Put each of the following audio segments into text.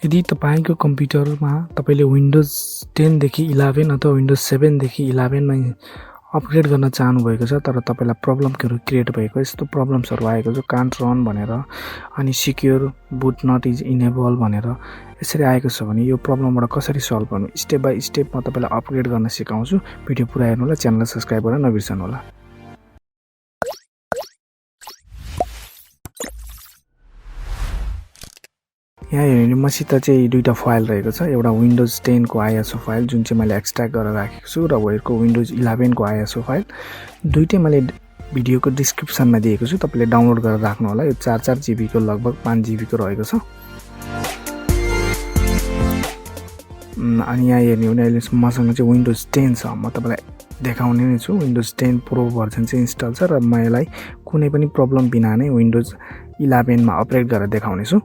यदि तपाईको कम्प्युटरमा तपाईले विन्डोज 10 देखि 11 अथवा विन्डोज 7 देखि 11 मा अपग्रेड गर्न चाहनु भएको छ तर तपाईलाई प्रब्लमहरु क्रिएट भएको यस्तो प्रब्लम्सहरु आएको छ कान्ट रन भनेर अनि secure boot not is enable भनेर यसरी आएको छ भने यो प्रब्लमबाट कसरी सल्भ गर्नु स्टेप बाइ स्टेप म तपाईलाई अपग्रेड गर्न सिकाउँछु भिडियो पुरा हेर्नु होला च्यानललाई सब्स्क्राइब गर्न नबिर्सनु होला यहाँ हेर्नु मसित चाहिँ दुईटा फाइल रहेको छ एउटा विन्डोज 10 को आइएसओ फाइल जुन चाहिँ मैले एक्सट्र्याक्ट गरेर राखेको छु र अर्को विन्डोज 11 को आइएसओ फाइल दुईटै मैले भिडियोको डिस्क्रिप्सनमा दिएको छु तपाईले डाउनलोड गरेर राख्नु होला यो 4 जिबी को लगभग 5 जिबी को रहेको छ अनि यहाँ हेर्नु भने अहिले मसँग चाहिँ विन्डोज 10 छ म तपाईलाई देखाउने नै छु विन्डोज 10 प्रो भर्जन चाहिँ इन्स्टल छ र म यसलाई कुनै पनि प्रब्लम बिना नै विन्डोज 11 मा अपग्रेड गरेर देखाउने छु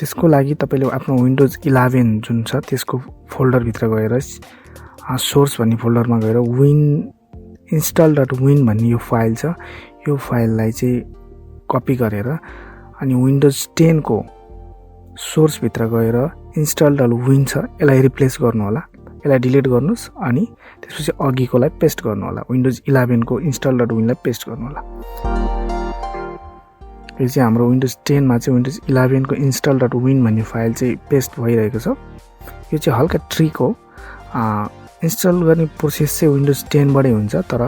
त्यसको लागि तपाईले आफ्नो विन्डोज 11 जुन छ त्यसको फोल्डर भित्र गएर सोर्स भन्ने फोल्डरमा गएर install.win भन्ने यो फाइल छ यो फाइललाई चाहिँ कपी गरेर अनि विन्डोज 10 को सोर्स भित्र गएर install.win छ यसलाई रिप्लेस गर्नु होला यसलाई डिलिट गर्नुस् अनि त्यसपछि अघिकोलाई पेस्ट गर्नु होला विन्डोज 11 को install.win लाई पेस्ट गर्नु होला यो चाहिँ हाम्रो विन्डोज 10 मा चाहिँ विन्डोज 11 को install.win भन्ने फाइल चाहिँ पेस्ट भइरहेको छ यो चाहिँ हल्का ट्रिक हो इन्स्टल गर्ने प्रोसेस चाहिँ विन्डोज 10 बाटै हुन्छ तर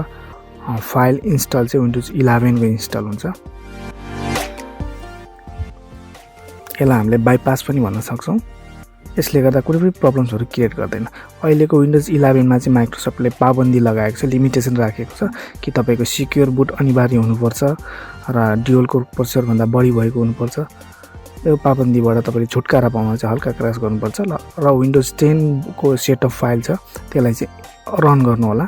फाइल इन्स्टल चाहिँ विन्डोज 11 को इन्स्टल हुन्छ यसलाई हामीले बाइपास पनि भन्न सक्छौं यसले गर्दा कुनै पनि प्रब्लम्सहरु क्रिएट गर्दैन अहिलेको विन्डोज 11 मा चाहिँ माइक्रोसफ्टले पाबन्दी लगाएको छ लिमिटेसन राखेको छ कि तपाईको सिक्योर बुट अनिवार्य हुनुपर्छ र ड्युअल कोर प्रोसेसर भन्दा बढी भएको हुनुपर्छ यो पाबन्दीबाट तपाईले छुटकारा पाउन चाहिँ हल्का क्रस गर्नुपर्छ र विन्डोज 10 को सेटअप फाइल छ त्यसलाई चाहिँ रन गर्नु होला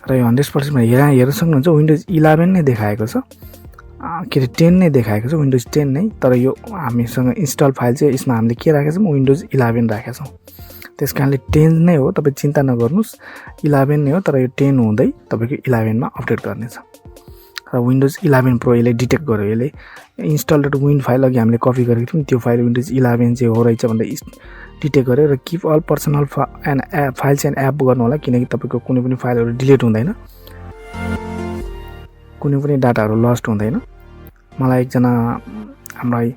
र यो 100% मा हेर्न सक्नुहुन्छ विन्डोज 11 नै देखाएको छ के 10 नै देखाएको छ विन्डोज 10 नै तर यो हामीसँग इन्स्टल फाइल चाहिँ यसमा हामीले के राखेका छौं विन्डोज 11 राखेका छौं त्यसकारणले 10 नै हो तपाई चिन्ता नगर्नुस् 11 नै हो तर यो 10 हुँदै तपाईको 11 मा अपडेट गर्नेछ र विन्डोज 11 प्रो यसले डिटेक्ट गर्यो यसले install.win फाइल अघि हामीले कपी गरेको थियौं त्यो फाइल विन्डोज 11 चाहिँ हो रहेछ भन्दै डिटेक्ट गर्यो र keep all personal and files and app गर्नु होला किनकि तपाईको कुनै पनि फाइलहरु डिलिट हुँदैन कुनै पनि डाटाहरु लस्ट हुँदैन मलाई एकजना हामीलाई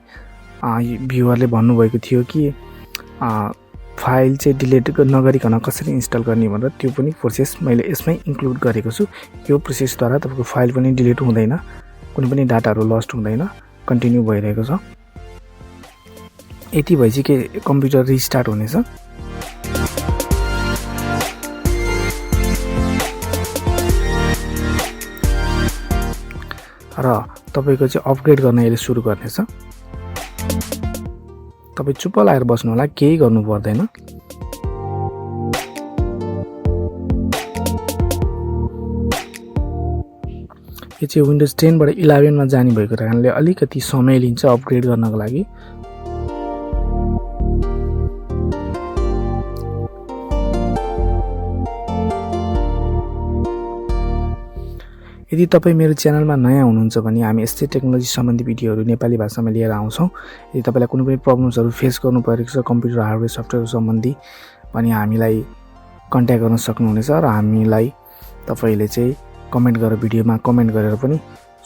भ्युअरले भन्नु भएको थियो कि फाइल चाहिँ डिलिट नगरिकन कसरी इन्स्टल गर्ने भनेर त्यो पनि प्रोसेस मैले यसमै इन्क्लुड गरेको छु यो प्रोसेस द्वारा तपाईको फाइल पनि डिलिट हुँदैन कुनै पनि डाटाहरु लस्ट हुँदैन कन्टिन्यू भइरहेको छ यति भएपछि के कम्प्युटर रिस्टार्ट हुनेछ र तपाईको चाहिँ अपग्रेड गर्न यसले सुरु गर्नेछ तपाई चुप लागेर बस्नु होला केही गर्नु पर्दैन यो चाहिँ विन्डोज 10 बाट 11 मा जाने भएको कारणले अलिकति समय लिन्छ अपग्रेड गर्नको लागि यदि तपाई मेरो च्यानलमा नयाँ हुनुहुन्छ भने हामी यस्तै टेक्नोलोजी सम्बन्धी भिडियोहरु नेपाली भाषामा लिएर आउँछौं यदि तपाईलाई कुनै पनि प्रब्लम्सहरु फेस गर्नु परेको छ कम्प्युटर हार्डवेयर सफ्टवेयर सम्बन्धी भने हामीलाई कन्ट्याक्ट गर्न सक्नुहुनेछ र हामीलाई तपाईले चाहिँ कमेन्ट गरेर भिडियोमा कमेन्ट गरेर पनि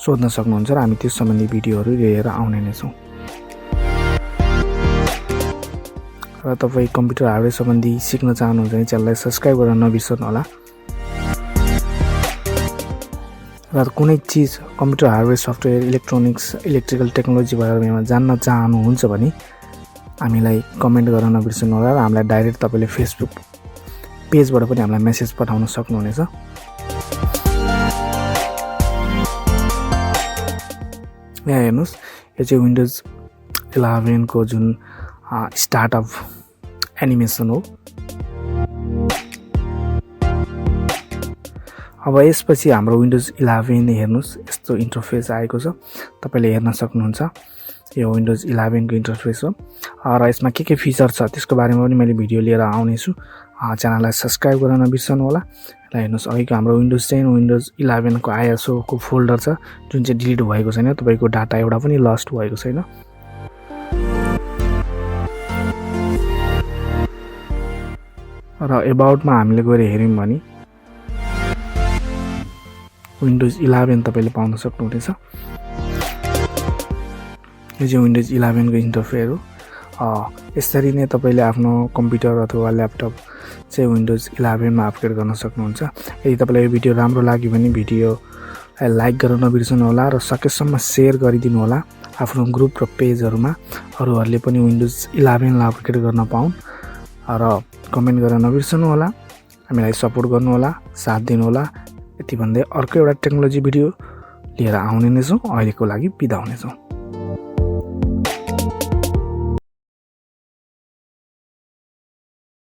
सोध्न सक्नुहुन्छ र हामी त्यस सम्बन्धी भिडियोहरु लिएर आउने नै छौं र तपाई कम्प्युटर हार्डवेयर सम्बन्धी सिक्न चाहनुहुन्छ भने च्यानललाई सब्स्क्राइब गर्न नबिर्सनु होला र कुनै चीज computer hardware software electronics electrical technology बारेमा जान्न चाहनुहुन्छ भने हामीलाई कमेन्ट गर्न नबिर्सनु होला र हामीलाई डाइरेक्ट तपाईले फेसबुक पेजबाट पनि हामीलाई मेसेज पठाउन सक्नुहुनेछ यहाँ हेर्नुस् यो चाहिँ विन्डोज 11 को जुन स्टार्टअप एनिमेसन हो अब यसपछि हाम्रो विन्डोज 11 हेर्नुस् यस्तो इन्टरफेस आएको छ तपाईले हेर्न सक्नुहुन्छ यो विन्डोज 11 को इन्टरफेस हो र यसमा के फिचर छ त्यसको बारेमा पनि मैले भिडियो लिएर आउने छु च्यानललाई सब्स्क्राइब गर्न नबिर्सनु होला ल हेर्नुहोस् अघिको हाम्रो विन्डोज 10 विन्डोज 11 को ISO को फोल्डर छ जुन चाहिँ डिलिट भएको छैन तपाईको डाटा एउटा पनि लस्ट भएको छैन र अबाउट मा हामीले गएर हेर्यौं भने विन्डोज 11 तपाईले पाउन सक्नुहुनेछ यो चाहिँ विन्डोज 11 को इन्टरफेस हो यसरी नै तपाईले आफ्नो कम्प्युटर अथवा ल्यापटप चाहिँ विन्डोज 11 मा अपग्रेड गर्न सक्नुहुन्छ यदि तपाईलाई यो भिडियो राम्रो लाग्यो भने भिडियोलाई लाइक गर्न नबिर्सनु होला र सकेसम्म शेयर गरिदिनु होला आफ्नो ग्रुप र पेजहरुमा अरूहरुले पनि विन्डोज 11 लाई अपग्रेड गर्न पाउन् र कमेन्ट गर्न नबिर्सनु होला हामीलाई सपोर्ट गर्नु होला साथ दिनु होला यति भन्दै अर्को एउटा टेक्नोलोजी भिडियो लिएर आउने नै छौं अहिलेको लागि बिदा हुने छौं